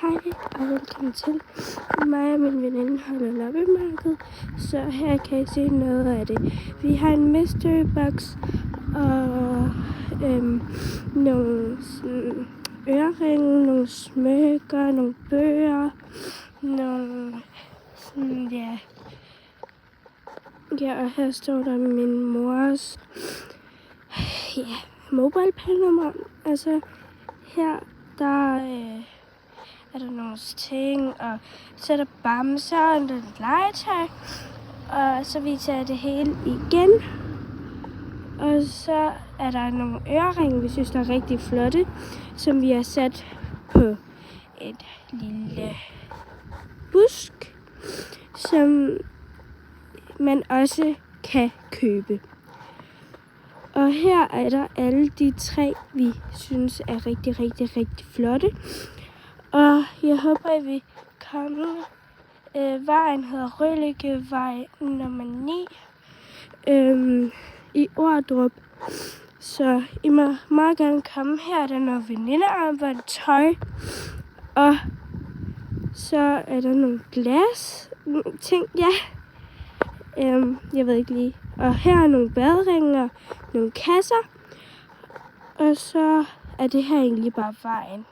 Hej og velkommen til. Mig og min veninde holder loppemarked, så her kan I se noget af det. Vi har en mystery box og nogle øreringe, nogle smykker, nogle bøger, nogle ja, og her står der min mors MobilePay-nummer. Altså her der er der nogle ting, og så er der bamser og lidt legetøj, og så viser jeg det hele igen. Og så er der nogle øreringe, vi synes der er rigtig flotte, som vi har sat på et lille busk, som man også kan købe. Og her er der alle de 3, vi synes er rigtig, rigtig, rigtig flotte. Og jeg håber, at vi kommer. Vejen hedder Røllekevej nummer 9 i Ordrup. Så I må meget gerne komme her. Der er noget venindearmbånd, tøj. Og så er der nogle glas ting, ja. Jeg ved ikke lige. Og her er nogle baderinger, nogle kasser. Og så er det her egentlig bare vejen.